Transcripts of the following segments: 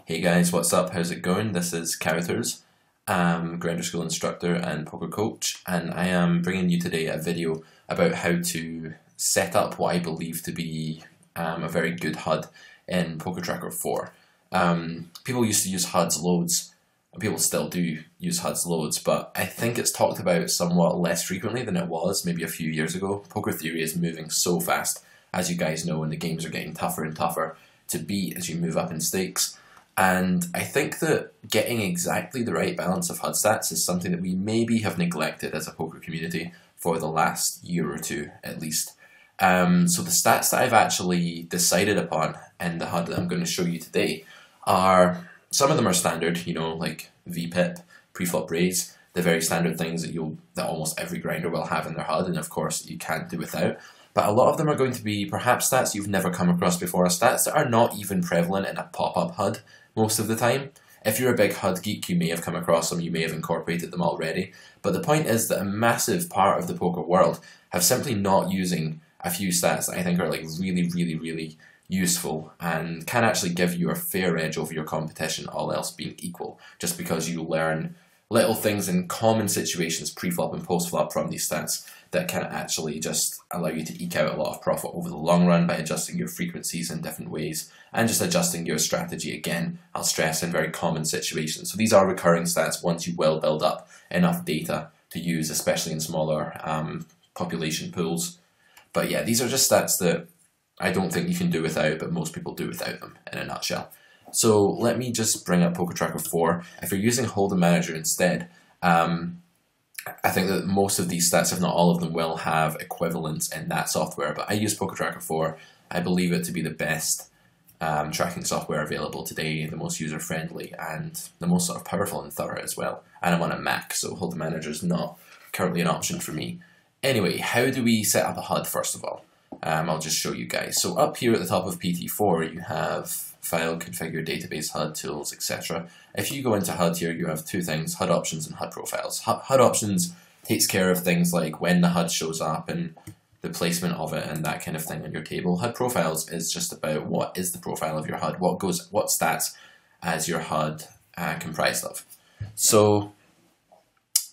Hey guys, what's up? How's it going? This is Characters. I'm Grinder School instructor and poker coach, and I am bringing you today a video about how to set up what I believe to be a very good HUD in PokerTracker 4. People used to use HUDs loads, and people still do use HUDs loads, but I think it's talked about somewhat less frequently than it was maybe a few years ago. Poker theory is moving so fast, as you guys know, and the games are getting tougher and tougher to beat as you move up in stakes. And I think that getting exactly the right balance of HUD stats is something that we maybe have neglected as a poker community for the last year or two at least. So the stats that I've actually decided upon in the HUD that I'm going to show you today are, some of them are standard, you know, like VPIP, Preflop raise, the very standard things that almost every grinder will have in their HUD, and of course you can't do without. But a lot of them are going to be perhaps stats you've never come across before, stats that are not even prevalent in a pop-up HUD most of the time. If you're a big HUD geek, you may have come across them, you may have incorporated them already. But the point is that a massive part of the poker world have simply not using a few stats that I think are like really useful and can actually give you a fair edge over your competition, all else being equal, just because you learn little things in common situations, pre-flop and post-flop, from these stats that can actually just allow you to eke out a lot of profit over the long run by adjusting your frequencies in different ways and just adjusting your strategy, again, I'll stress, in very common situations. So these are recurring stats once you will build up enough data to use, especially in smaller population pools. But yeah, these are just stats that I don't think you can do without, but most people do without them, in a nutshell. So let me just bring up PokerTracker 4. If you're using Hold'em Manager instead, I think that most of these stats, if not all of them, will have equivalents in that software, but I use PokerTracker 4. I believe it to be the best tracking software available today, the most user-friendly, and the most sort of powerful and thorough as well. And I'm on a Mac, so Hold'em Manager is not currently an option for me. Anyway, how do we set up a HUD, first of all? I'll just show you guys. So up here at the top of PT4, you have File, Configure, Database, HUD, Tools, etc. If you go into HUD here, you have two things, HUD Options and HUD Profiles. HUD Options takes care of things like when the HUD shows up and the placement of it and that kind of thing on your table. HUD Profiles is just about what is the profile of your HUD, what stats as your HUD comprised of. So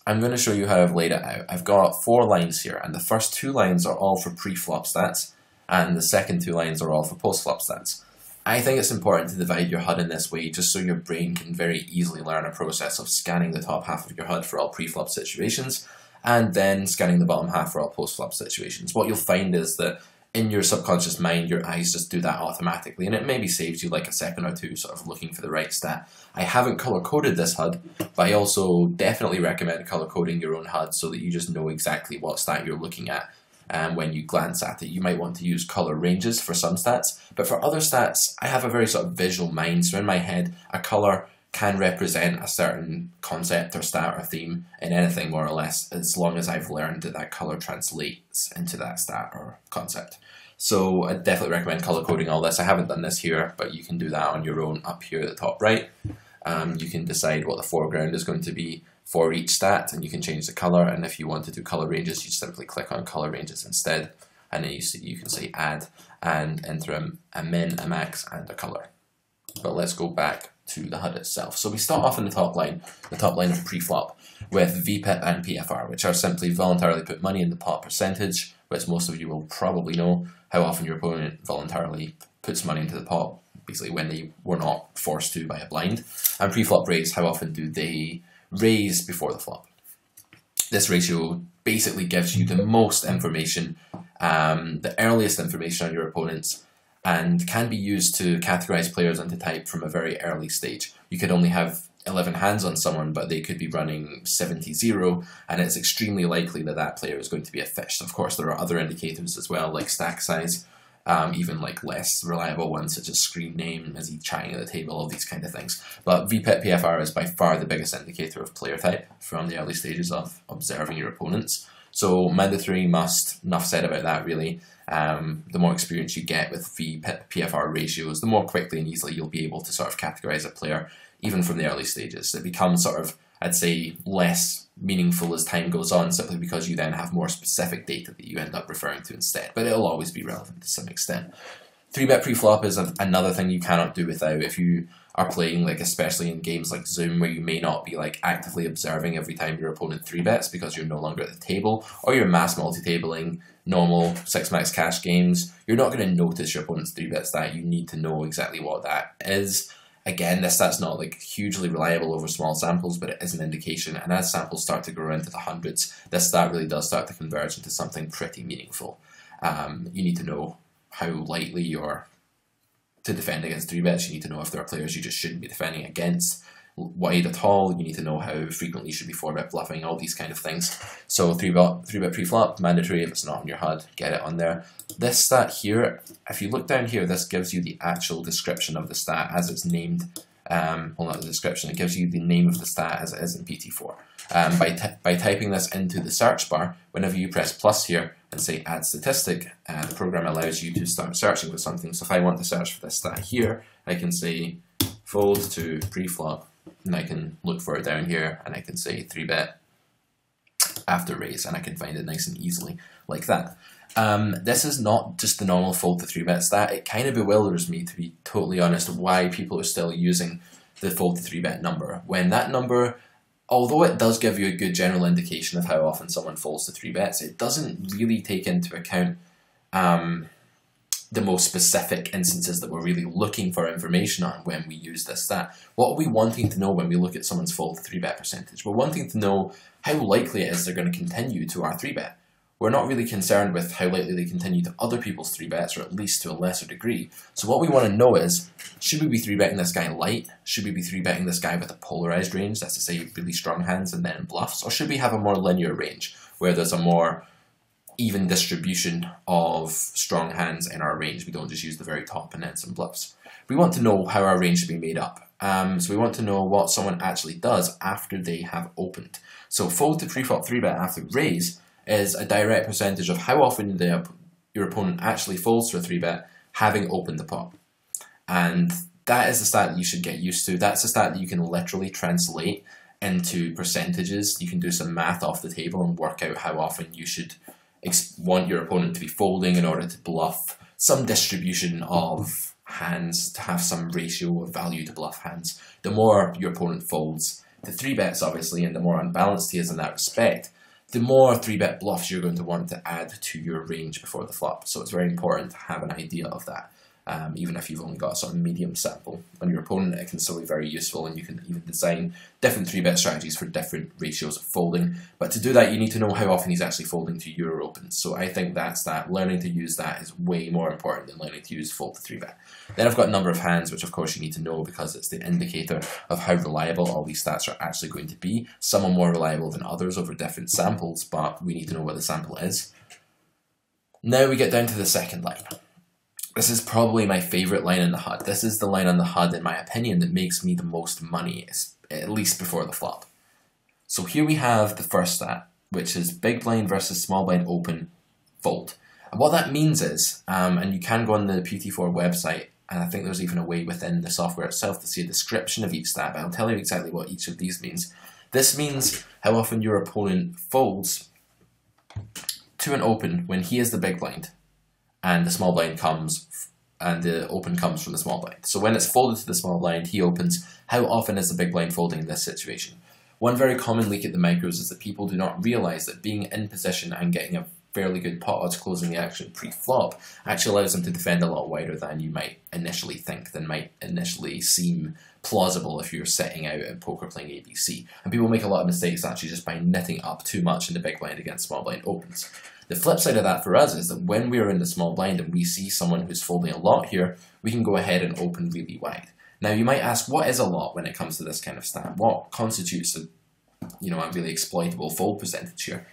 I'm going to show you how I've laid it out. I've got 4 lines here, and the first 2 lines are all for pre-flop stats, and the second 2 lines are all for post-flop stats. I think it's important to divide your HUD in this way, just so your brain can very easily learn a process of scanning the top half of your HUD for all pre-flop situations, and then scanning the bottom half for all post-flop situations. What you'll find is that in your subconscious mind, your eyes just do that automatically, and it maybe saves you like a second or two sort of looking for the right stat. I haven't color-coded this HUD, but I also definitely recommend color-coding your own HUD so that you just know exactly what stat you're looking at when you glance at it. You might want to use color ranges for some stats, but for other stats, I have a very sort of visual mind, so in my head, a color can represent a certain concept or stat or theme in anything more or less, as long as I've learned that that color translates into that stat or concept. So I definitely recommend color coding all this. I haven't done this here, but you can do that on your own up here at the top right. You can decide what the foreground is going to be for each stat, and you can change the color, and if you want to do color ranges, you simply click on color ranges instead, and then you can say add and enter a min, a max, and a color. But let's go back to the HUD itself. So we start off in the top line of pre-flop, with VPIP and PFR, which are simply voluntarily put money in the pot percentage, which most of you will probably know how often your opponent voluntarily puts money into the pot, basically when they were not forced to by a blind. And pre-flop raise, how often do they raise before the flop. This ratio basically gives you the most information, the earliest information on your opponents, and can be used to categorize players into type from a very early stage. You could only have 11 hands on someone, but they could be running 70-0, and it's extremely likely that that player is going to be a fish. Of course, there are other indicators as well, like stack size, even like less reliable ones such as screen name, is he chatting at the table, all these kind of things. But VPIP PFR is by far the biggest indicator of player type from the early stages of observing your opponents. So mandatory, must, enough said about that really. The more experience you get with VPIP PFR ratios, the more quickly and easily you'll be able to sort of categorize a player, even from the early stages. It becomes sort of, I'd say, less meaningful as time goes on, simply because you then have more specific data that you end up referring to instead. But it'll always be relevant to some extent. 3-bet preflop is another thing you cannot do without if you are playing, like especially in games like Zoom, where you may not be like actively observing every time your opponent 3-bets because you're no longer at the table, or you're mass multi-tabling normal 6-max cash games. You're not going to notice your opponent's 3-bets that. You need to know exactly what that is. Again, this stat's not like hugely reliable over small samples, but it is an indication, and as samples start to grow into the hundreds, this stat really does start to converge into something pretty meaningful. You need to know how lightly you're to defend against 3-bets. You need to know if there are players you just shouldn't be defending against wide at all. You need to know how frequently you should be 4-bet bluffing, all these kind of things. So 3-bet preflop, mandatory. If it's not on your HUD, get it on there. This stat here, if you look down here, this gives you the actual description of the stat as it's named. Well, not the description, it gives you the name of the stat as it is in PT4. By typing this into the search bar, whenever you press plus here and say add statistic, the program allows you to start searching for something. So if I want to search for this stat here, I can say fold to preflop, and I can look for it down here, and I can say 3-bet after raise, and I can find it nice and easily like that. This is not just the normal fold to 3-bet stat. It kind of bewilders me, to be totally honest, why people are still using the fold to 3-bet number, when that number, although it does give you a good general indication of how often someone folds to 3-bets, it doesn't really take into account the most specific instances that we're really looking for information on when we use this stat. What are we wanting to know when we look at someone's fold to 3-bet percentage? We're wanting to know how likely it is they're going to continue to our 3-bet. We're not really concerned with how likely they continue to other people's 3-bets, or at least to a lesser degree. So what we want to know is, should we be 3-betting this guy light? Should we be 3-betting this guy with a polarized range, that's to say really strong hands and then bluffs? Or should we have a more linear range, where there's a more even distribution of strong hands in our range? We don't just use the very top and then some bluffs. We want to know how our range should be made up. So we want to know what someone actually does after they have opened. So fold to preflop 3-bet after raise is a direct percentage of how often your opponent actually folds for a 3-bet having opened the pot. And that is the stat that you should get used to. That's a stat that you can literally translate into percentages. You can do some math off the table and work out how often you should want your opponent to be folding in order to bluff some distribution of hands, to have some ratio of value to bluff hands. The more your opponent folds to 3-bets, obviously, and the more unbalanced he is in that respect, the more 3-bet bluffs you're going to want to add to your range before the flop. So it's very important to have an idea of that. Even if you've only got a sort of medium sample on your opponent, it can still be very useful, and you can even design different 3-bet strategies for different ratios of folding. But to do that, you need to know how often he's actually folding to your opens. So I think that's that. Learning to use that is way more important than learning to use fold to 3-bet. Then I've got a number of hands, which of course you need to know because it's the indicator of how reliable all these stats are actually going to be. Some are more reliable than others over different samples, but we need to know what the sample is. Now we get down to the second line. This is probably my favourite line in the HUD. This is the line on the HUD, in my opinion, that makes me the most money, at least before the flop. So here we have the first stat, which is big blind versus small blind open fold. And what that means is, and you can go on the PT4 website, and I think there's even a way within the software itself to see a description of each stat, but I'll tell you exactly what each of these means. This means how often your opponent folds to an open when he is the big blind, and the small blind comes, and the open comes from the small blind. So when it's folded to the small blind, he opens. How often is the big blind folding in this situation? One very common leak at the micros is that people do not realize that being in position and getting a fairly good pot odds closing the action pre-flop actually allows them to defend a lot wider than you might initially think, than might initially seem plausible if you're setting out at poker playing ABC. And people make a lot of mistakes actually just by knitting up too much in the big blind against small blind opens. The flip side of that for us is that when we're in the small blind and we see someone who's folding a lot here, we can go ahead and open really wide. Now you might ask, what is a lot when it comes to this kind of stat? What constitutes a really exploitable fold percentage here?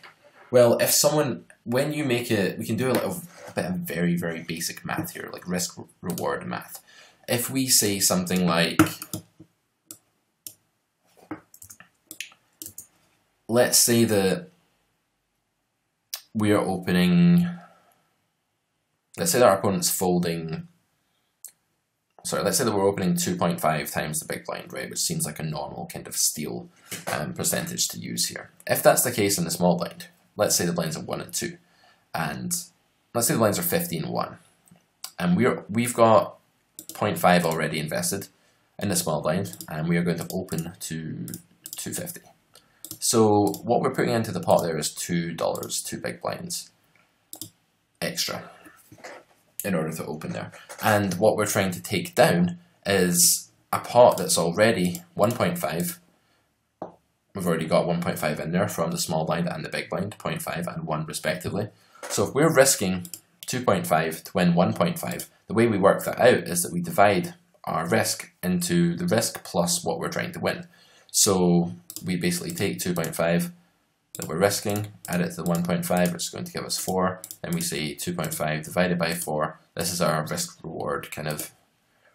Well, if someone, when you make it, we can do a bit of very, very basic math here, like risk-reward math. If we say something like, let's say that we are opening, let's say that our opponent's folding, let's say that we're opening 2.5 times the big blind, right, which seems like a normal kind of steal percentage to use here. If that's the case in the small blind, let's say the blinds are 1 and 2, and let's say the blinds are 15 and 1, and we've got 0.5 already invested in the small blind, and we are going to open to 250. So what we're putting into the pot there is $2, 2 big blinds extra in order to open there. And what we're trying to take down is a pot that's already 1.5. We've already got 1.5 in there from the small blind and the big blind, 0.5 and 1 respectively. So if we're risking 2.5 to win 1.5, the way we work that out is that we divide our risk into the risk plus what we're trying to win. So we basically take 2.5 that we're risking, add it to the 1.5, which is going to give us 4, then we say 2.5 divided by 4. This is our risk reward kind of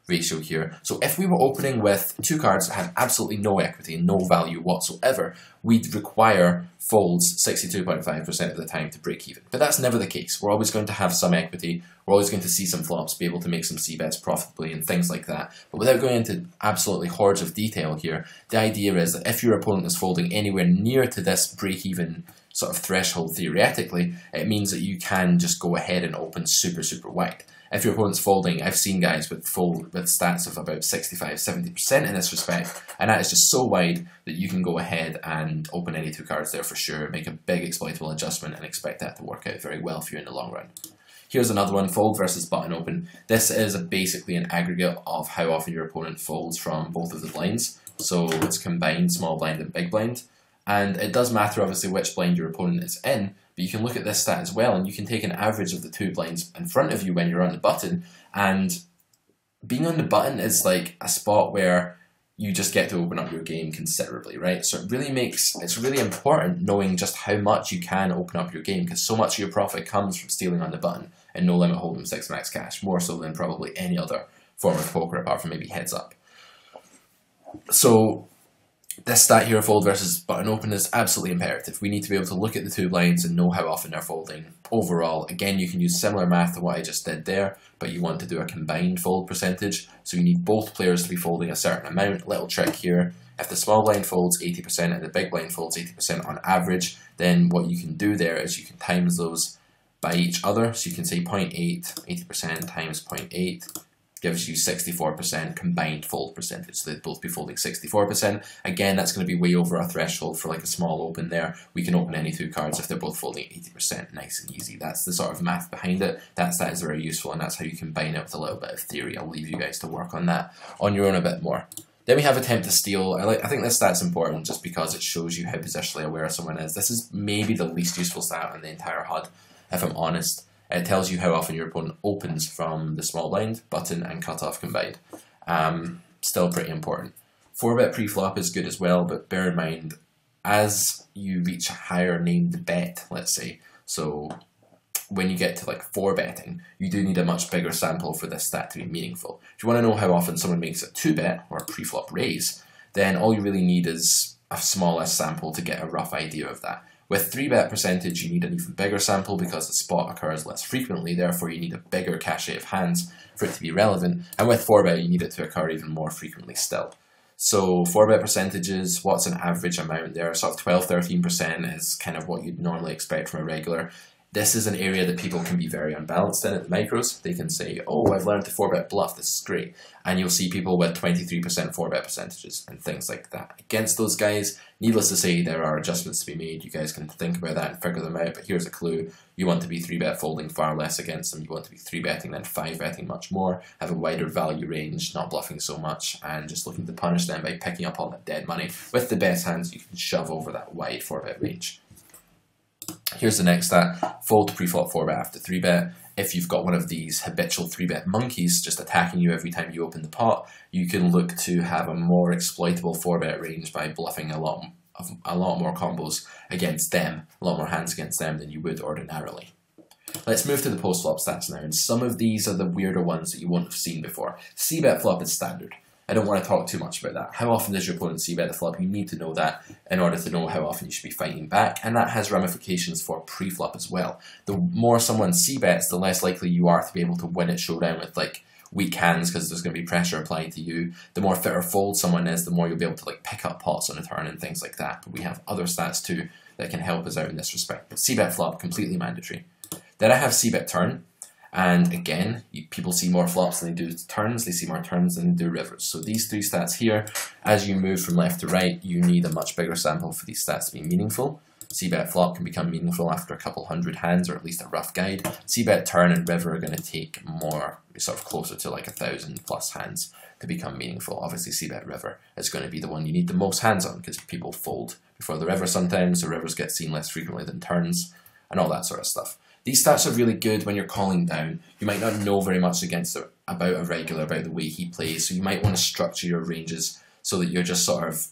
ratio here. So if we were opening with 2 cards that had absolutely no equity and no value whatsoever, we'd require folds 62.5% of the time to break even. But that's never the case. We're always going to have some equity, we're always going to see some flops, be able to make some c-bets profitably and things like that. But without going into absolutely hordes of detail here, the idea is that if your opponent is folding anywhere near to this break-even sort of threshold theoretically, it means that you can just go ahead and open super, super wide. If your opponent's folding, I've seen guys with stats of about 65-70% in this respect, and that is just so wide that you can go ahead and open any 2 cards there for sure, make a big exploitable adjustment and expect that to work out very well for you in the long run. Here's another one, fold versus button open. This is basically an aggregate of how often your opponent folds from both of the blinds. So it's combined small blind and big blind. And it does matter obviously which blind your opponent is in, but you can look at this stat as well and you can take an average of the 2 blinds in front of you when you're on the button, and being on the button is like a spot where you just get to open up your game considerably, right? So it's really important knowing just how much you can open up your game, because so much of your profit comes from stealing on the button and no limit hold'em 6 max cash, more so than probably any other form of poker apart from maybe heads up. So this stat here, fold versus button open, is absolutely imperative. We need to be able to look at the 2 blinds and know how often they're folding overall. Again, you can use similar math to what I just did there, but you want to do a combined fold percentage. So you need both players to be folding a certain amount. Little trick here, if the small blind folds 80% and the big blind folds 80% on average, then what you can do there is you can times those by each other. So you can say 0.8, 80% times 0.8, gives you 64% combined fold percentage. So they'd both be folding 64%. Again, that's going to be way over our threshold for like a small open there. We can open any 2 cards if they're both folding 80%, nice and easy. That's the sort of math behind it. That stat is very useful, and that's how you combine it with a little bit of theory. I'll leave you guys to work on that on your own a bit more. Then we have attempt to steal. I think this stat's important just because it shows you how positionally aware someone is. This is maybe the least useful stat in the entire HUD, if I'm honest. It tells you how often your opponent opens from the small blind, button, and cutoff combined. Still pretty important. 4-bet pre-flop is good as well, but bear in mind, as you reach a higher named bet, let's say, so when you get to like 4-betting, you do need a much bigger sample for this stat to be meaningful. If you want to know how often someone makes a 2-bet or a pre-flop raise, then all you really need is a smaller sample to get a rough idea of that. With 3-bet percentage, you need an even bigger sample because the spot occurs less frequently, therefore you need a bigger cachet of hands for it to be relevant. And with 4-bet, you need it to occur even more frequently still. So 4-bet percentages, what's an average amount there? Sort of 12-13% is kind of what you'd normally expect from a regular. This is an area that people can be very unbalanced in at the micros. They can say, oh, I've learned to 4-bet bluff, this is great. And you'll see people with 23% 4-bet percentages and things like that. Against those guys, needless to say, there are adjustments to be made. You guys can think about that and figure them out, but here's a clue. You want to be 3-bet folding far less against them. You want to be 3-betting then 5-betting much more, have a wider value range, not bluffing so much, and just looking to punish them by picking up all that dead money. With the best hands, you can shove over that wide 4-bet range. Here's the next stat, fold to pre-flop 4-bet after 3-bet. If you've got one of these habitual 3-bet monkeys just attacking you every time you open the pot, you can look to have a more exploitable 4-bet range by bluffing a lot more combos against them, a lot more hands against them than you would ordinarily. Let's move to the post-flop stats now, and some of these are the weirder ones that you won't have seen before. C-bet flop is standard. I don't want to talk too much about that. How often does your opponent c-bet the flop? You need to know that in order to know how often you should be fighting back, and that has ramifications for pre-flop as well. The more someone c-bets, the less likely you are to be able to win at showdown with like weak hands because there's going to be pressure applied to you. The more fit or fold someone is, the more you'll be able to like pick up pots on a turn and things like that. But we have other stats too that can help us out in this respect. But c-bet flop, completely mandatory. Then I have c-bet turn. And again, people see more flops than they do turns, they see more turns than they do rivers. So these three stats here, as you move from left to right, you need a much bigger sample for these stats to be meaningful. C-bet flop can become meaningful after a couple hundred hands, or at least a rough guide. C-bet turn and river are going to take more, sort of closer to like 1,000 plus hands to become meaningful. Obviously, C-bet river is going to be the one you need the most hands on, because people fold before the river sometimes, the rivers get seen less frequently than turns, and all that sort of stuff. These stats are really good when you're calling down. You might not know very much about a regular, about the way he plays, so you might want to structure your ranges so that you're just sort of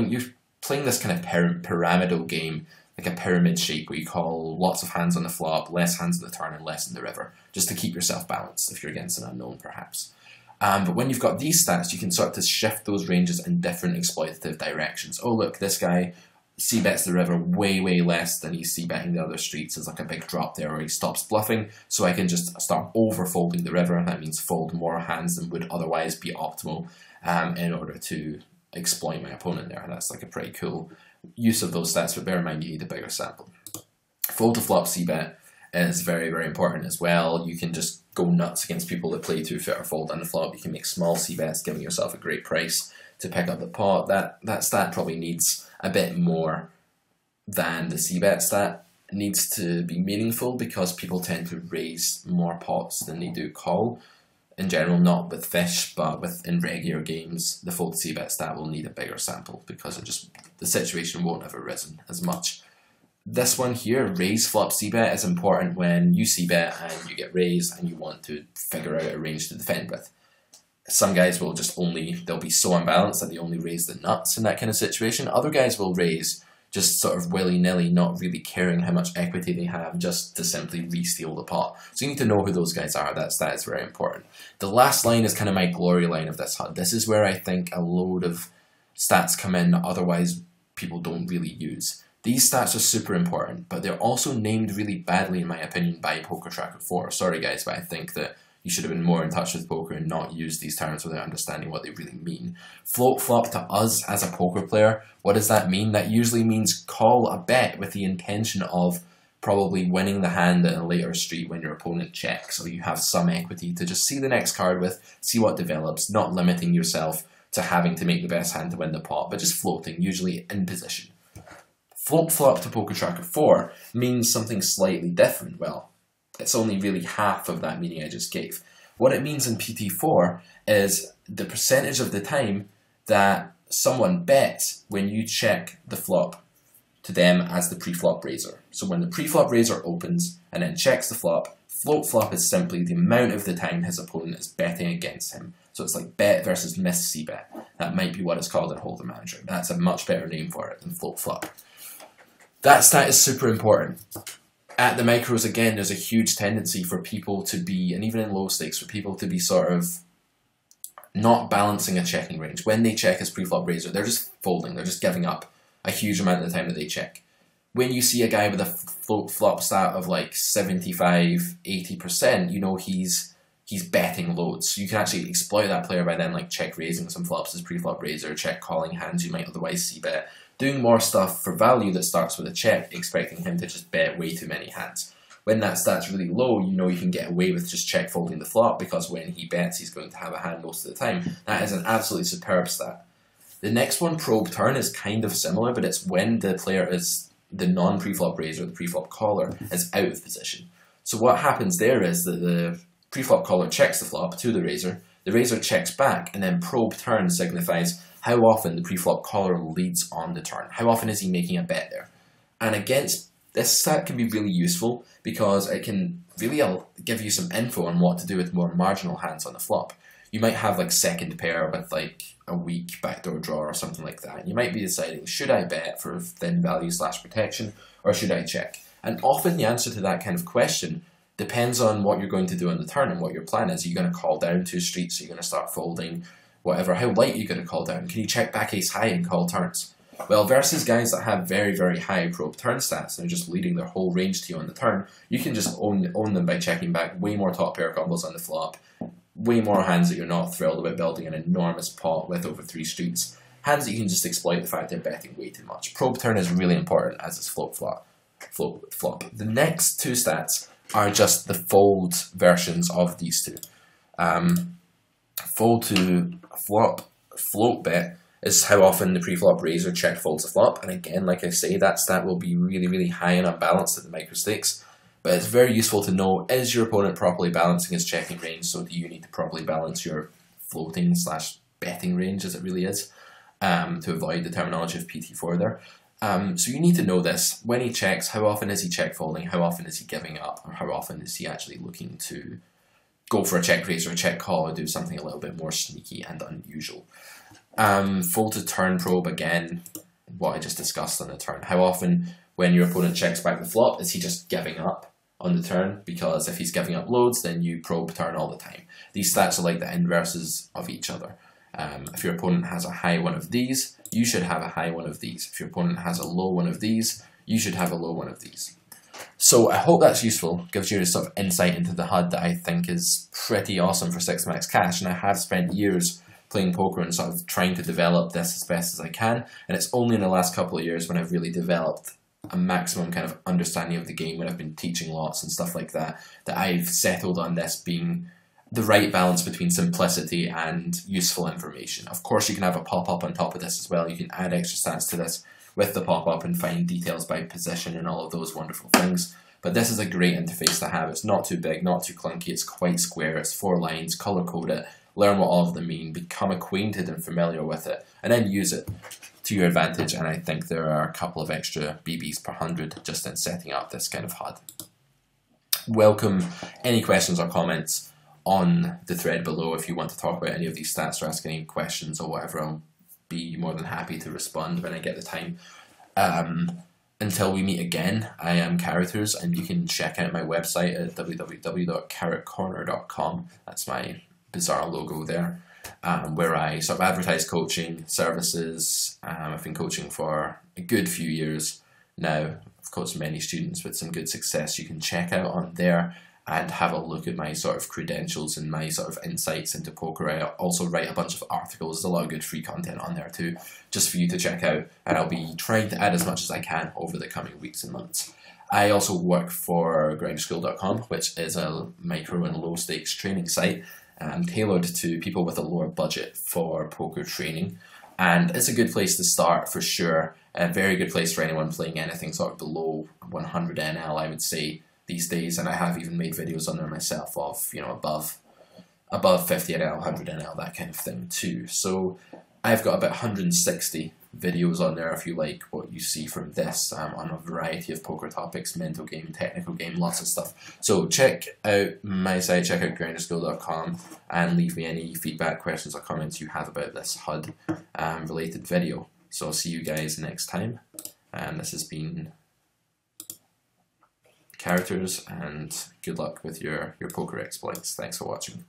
you're playing this kind of pyramidal game, like a pyramid shape where you call lots of hands on the flop, less hands on the turn, and less in the river, just to keep yourself balanced if you're against an unknown, perhaps. But when you've got these stats, you can start to shift those ranges in different exploitative directions. Oh look, this guy c-bets the river way, way less than he's c-betting the other streets. There's like a big drop there, or he stops bluffing, so I can just start over-folding the river, and that means fold more hands than would otherwise be optimal in order to exploit my opponent there. And that's like a pretty cool use of those stats, but bear in mind you need a bigger sample. Fold to flop c-bet is very, very important as well. You can just go nuts against people that play 2-fit or fold on the flop. You can make small c-bets, giving yourself a great price to pick up the pot. That stat probably needs a bit more than the c-bet stat. It needs to be meaningful because people tend to raise more pots than they do call. In general, not with fish, but in regular games, the fold to c-bet stat will need a bigger sample because the situation won't have arisen as much. This one here, raise flop c-bet, is important when you c-bet and you get raised and you want to figure out a range to defend with. Some guys will they'll be so unbalanced that they only raise the nuts in that kind of situation. Other guys will raise just sort of willy-nilly, not really caring how much equity they have, just to simply re-steal the pot. So you need to know who those guys are. That stat is very important. The last line is kind of my glory line of this HUD. This is where I think a load of stats come in that otherwise people don't really use. These stats are super important, but they're also named really badly, in my opinion, by PokerTracker 4. Sorry guys, but I think that you should have been more in touch with poker and not use these terms without understanding what they really mean. Float flop to us as a poker player, what does that mean? That usually means call a bet with the intention of probably winning the hand at a later street when your opponent checks, so you have some equity to just see the next card with, see what develops, not limiting yourself to having to make the best hand to win the pot, but just floating, usually in position. Float flop to PokerTracker 4 means something slightly different. Well, it's only really half of that meaning I just gave. What it means in PT4 is the percentage of the time that someone bets when you check the flop to them as the preflop raiser. So when the preflop raiser opens and then checks the flop, float flop is simply the amount of the time his opponent is betting against him. So it's like bet versus miss c-bet. That might be what it's called in Hold'em Manager. That's a much better name for it than float flop. That stat is super important. At the micros, again, there's a huge tendency for people to be, and even in low stakes, for people to be sort of not balancing a checking range. When they check as preflop raiser, they're just folding, they're just giving up a huge amount of the time that they check. When you see a guy with a float flop stat of like 75, 80%, you know he's betting loads. So you can actually exploit that player by then like check raising some flops as preflop raiser, check calling hands you might otherwise see bet, doing more stuff for value that starts with a check, expecting him to just bet way too many hands. When that stat's really low, you know you can get away with just check folding the flop because when he bets, he's going to have a hand most of the time. That is an absolutely superb stat. The next one, probe turn, is kind of similar, but it's when the player is the non-preflop raiser, the preflop caller, is out of position. So what happens there is that the preflop caller checks the flop to the raiser checks back, and then probe turn signifies how often the preflop caller leads on the turn. How often is he making a bet there? And against this stat can be really useful because it can really give you some info on what to do with more marginal hands on the flop. You might have like second pair with like a weak backdoor draw or something like that. You might be deciding, should I bet for thin value / protection, or should I check? And often the answer to that kind of question depends on what you're going to do on the turn and what your plan is. Are you going to call down 2 streets? Are you going to start folding? Whatever, how light are you going to call down? Can you check back ace high and call turns? Well, versus guys that have very, very high probe turn stats and are just leading their whole range to you on the turn, you can just own them by checking back way more top pair combos on the flop, way more hands that you're not thrilled about building an enormous pot with over 3 streets, hands that you can just exploit the fact they're betting way too much. Probe turn is really important, as is float flop. The next 2 stats, are just the fold versions of these two. Fold to flop float bet is how often the pre-flop raise or check folds a flop, and again, like I say, that stat will be really, really high and unbalanced at the micro stakes. But it's very useful to know, is your opponent properly balancing his checking range? So do you need to properly balance your floating slash betting range, as it really is, to avoid the terminology of PT4 there. So you need to know this. When he checks, how often is he check folding? How often is he giving up? Or how often is he actually looking to go for a check raise or a check call or do something a little bit more sneaky and unusual? Fold to turn probe, again, what I just discussed on the turn. How often, when your opponent checks back the flop, is he just giving up on the turn? Because if he's giving up loads, then you probe turn all the time. These stats are like the inverses of each other. If your opponent has a high one of these, you should have a high one of these. If your opponent has a low one of these, you should have a low one of these. So I hope that's useful, gives you a sort of insight into the HUD that I think is pretty awesome for 6 max cash, and I have spent years playing poker and sort of trying to develop this as best as I can, and it's only in the last couple of years when I've really developed a maximum kind of understanding of the game, when I've been teaching lots and stuff like that, that I've settled on this being the right balance between simplicity and useful information. Of course, you can have a pop-up on top of this as well. You can add extra stats to this with the pop-up and find details by position and all of those wonderful things. But this is a great interface to have. It's not too big, not too clunky, it's quite square, it's 4 lines, color code it, learn what all of them mean, become acquainted and familiar with it, and then use it to your advantage. And I think there are a couple of extra BBs per 100 just in setting up this kind of HUD. Welcome any questions or comments on the thread below. If you want to talk about any of these stats or ask any questions or whatever, I'll be more than happy to respond when I get the time. Until we meet again, I am Characters, and you can check out my website at www.carrotcorner.com. That's my bizarre logo there, where I sort of advertise coaching services. I've been coaching for a good few years now. I've coached many students with some good success. You can check out on there and have a look at my sort of credentials and my sort of insights into poker. I also write a bunch of articles. There's a lot of good free content on there too, just for you to check out, and I'll be trying to add as much as I can over the coming weeks and months. I also work for grinderschool.com, which is a micro and low stakes training site tailored to people with a lower budget for poker training, and it's a good place to start for sure. A very good place for anyone playing anything sort of below 100 NL, I would say, these days. And I have even made videos on there myself of, you know, above 50 NL, 100 NL, that kind of thing too. So I've got about 160 videos on there if you like what you see from this, on a variety of poker topics, mental game, technical game, lots of stuff. So check out my site, check out grinderschool.com, and leave me any feedback, questions or comments you have about this HUD related video. So I'll see you guys next time, and this has been Characters, and good luck with your poker exploits. Thanks for watching.